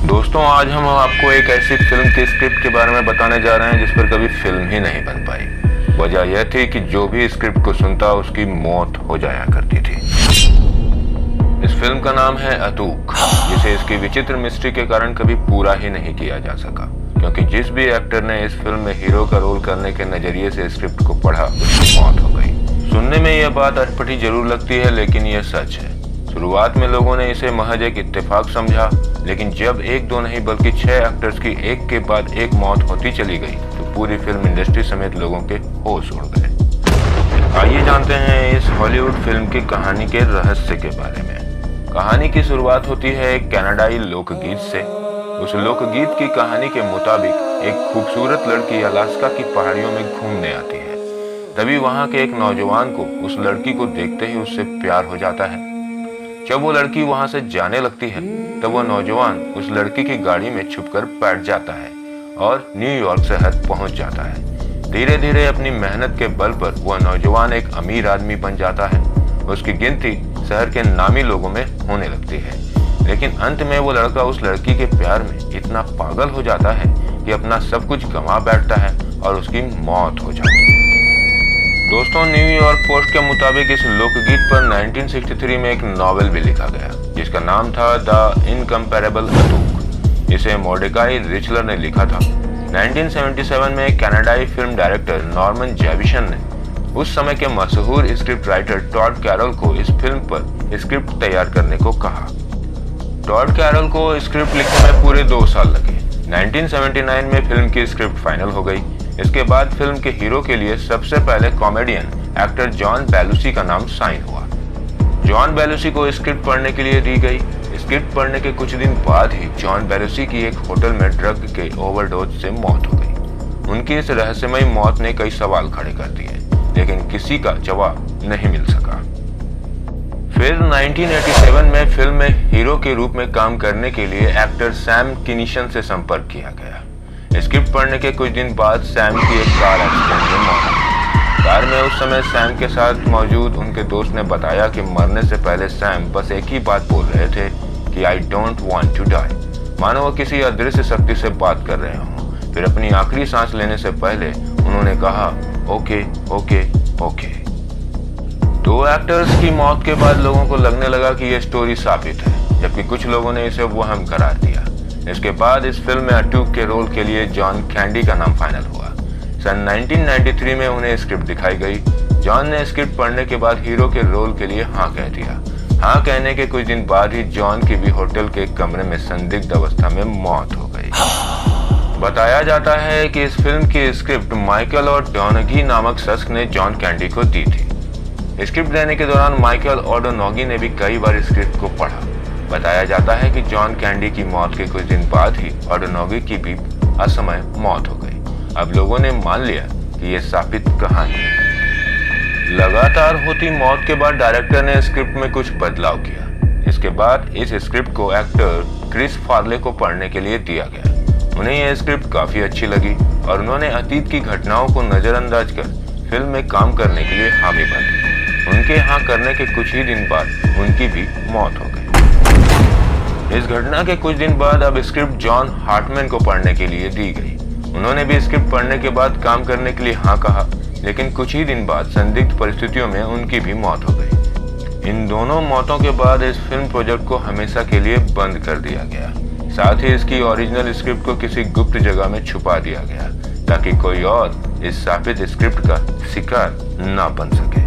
दोस्तों, आज हम आपको एक ऐसी फिल्म की स्क्रिप्ट के बारे में बताने जा रहे हैं जिस पर कभी फिल्म ही नहीं बन पाई। वजह यह थी कि जो भी स्क्रिप्ट को सुनता उसकी मौत हो जाया करती थी। इस फिल्म का नाम है अतूक, जिसे इसकी विचित्र मिस्ट्री के कारण कभी पूरा ही नहीं किया जा सका, क्योंकि जिस भी एक्टर ने इस फिल्म में हीरो का रोल करने के नजरिए से स्क्रिप्ट को पढ़ा उसकी मौत हो गई। सुनने में यह बात अटपटी जरूर लगती है, लेकिन यह सच है। शुरुआत में लोगों ने इसे महज एक इत्तेफाक समझा, लेकिन जब एक दो नहीं बल्कि 6 एक्टर्स की एक के बाद एक मौत होती चली गई तो पूरी फिल्म इंडस्ट्री समेत लोगों के होश उड़ गए। आइए जानते हैं इस हॉलीवुड फिल्म की कहानी के रहस्य के बारे में। कहानी की शुरुआत होती है एक कनाडाई लोकगीत से। उस लोकगीत की कहानी के मुताबिक एक खूबसूरत लड़की अलास्का की पहाड़ियों में घूमने आती है। तभी वहां के एक नौजवान को उस लड़की को देखते ही उससे प्यार हो जाता है। जब वो लड़की वहां से जाने लगती है तब वह नौजवान उस लड़की की गाड़ी में छुपकर बैठ जाता है और न्यूयॉर्क शहर पहुंच जाता है। धीरे धीरे अपनी मेहनत के बल पर वह नौजवान एक अमीर आदमी बन जाता है। उसकी गिनती शहर के नामी लोगों में होने लगती है, लेकिन अंत में वो लड़का उस लड़की के प्यार में इतना पागल हो जाता है कि अपना सब कुछ गंवा बैठता है और उसकी मौत हो जाती है। दोस्तों, न्यूयॉर्क पोस्ट के मुताबिक इस लोकगीत पर 1963 में एक नॉवेल भी लिखा गया, जिसका नाम था द इनकम्पैरेबल अतूक। इसे मोर्डेकाई रिचलर ने लिखा था। 1977 में कनाडाई फिल्म डायरेक्टर नॉर्मन जेविसन ने उस समय के मशहूर स्क्रिप्ट राइटर टॉड कैरल को इस फिल्म पर स्क्रिप्ट तैयार करने को कहा। टॉड कैरल को स्क्रिप्ट लिखने में पूरे 2 साल लगे। 1979 में फिल्म की स्क्रिप्ट फाइनल हो गई। इसके बाद फिल्म के हीरो के लिए सबसे पहले कॉमेडियन एक्टर जॉन बेलुसी का नाम साइन हुआ। जॉन बेलुसी को स्क्रिप्ट पढ़ने के लिए दी गई। स्क्रिप्ट पढ़ने के कुछ दिन बाद ही जॉन बेलुसी की एक होटल में ड्रग के ओवरडोज से मौत हो गई। उनकी इस रहस्यमयी मौत ने कई सवाल खड़े कर दिए, लेकिन किसी का जवाब नहीं मिल सका। फिर 1987 में फिल्म में हीरो के रूप में काम करने के लिए एक्टर सैम किनीसन से संपर्क किया गया। स्क्रिप्ट पढ़ने के कुछ दिन बाद सैम की एक कार एक्सीडेंट में मौत हुई। कार में उस समय सैम के साथ मौजूद उनके दोस्त ने बताया कि मरने से पहले सैम बस एक ही बात बोल रहे थे कि I don't want to die, मानो वो किसी अदृश्य शक्ति से बात कर रहे हों। फिर अपनी आखिरी सांस लेने से पहले उन्होंने कहा ओके ओके ओके। 2 एक्टर्स की मौत के बाद लोगों को लगने लगा कि यह स्टोरी साबित है, जबकि कुछ लोगों ने इसे वहम करार दिया। इसके बाद इस फिल्म में अटूक के रोल के लिए जॉन कैंडी का नाम फाइनल हुआ। सन 1993 में उन्हें स्क्रिप्ट दिखाई गई। जॉन ने स्क्रिप्ट पढ़ने के बाद हीरो के रोल के लिए हाँ कह दिया। हाँ कहने के कुछ दिन बाद ही जॉन की भी होटल के एक कमरे में संदिग्ध अवस्था में मौत हो गई। बताया जाता है कि इस फिल्म की स्क्रिप्ट माइकल और डोनगी नामक शख्स ने जॉन कैंडी को दी थी। स्क्रिप्ट देने के दौरान माइकल और डोनगी ने भी कई बार स्क्रिप्ट को पढ़ा। बताया जाता है कि जॉन कैंडी की मौत के कुछ दिन बाद ही ऑडोनोगी की भी असमय मौत हो गई। अब लोगों ने मान लिया कि यह साबित कहानी है। लगातार होती मौत के बाद डायरेक्टर ने स्क्रिप्ट में कुछ बदलाव किया। इसके बाद इस स्क्रिप्ट को एक्टर क्रिस फार्ले को पढ़ने के लिए दिया गया। उन्हें यह स्क्रिप्ट काफी अच्छी लगी और उन्होंने अतीत की घटनाओं को नजरअंदाज कर फिल्म में काम करने के लिए हामी भरी। उनके यहाँ करने के कुछ ही दिन बाद उनकी भी मौत हो गई। इस घटना के कुछ दिन बाद अब स्क्रिप्ट जॉन हार्टमैन को पढ़ने के लिए दी गई। उन्होंने भी स्क्रिप्ट पढ़ने के बाद काम करने के लिए हाँ कहा, लेकिन कुछ ही दिन बाद संदिग्ध परिस्थितियों में उनकी भी मौत हो गई। इन दोनों मौतों के बाद इस फिल्म प्रोजेक्ट को हमेशा के लिए बंद कर दिया गया। साथ ही इसकी ओरिजिनल स्क्रिप्ट को किसी गुप्त जगह में छुपा दिया गया, ताकि कोई और इस साबित स्क्रिप्ट का शिकार न बन सके।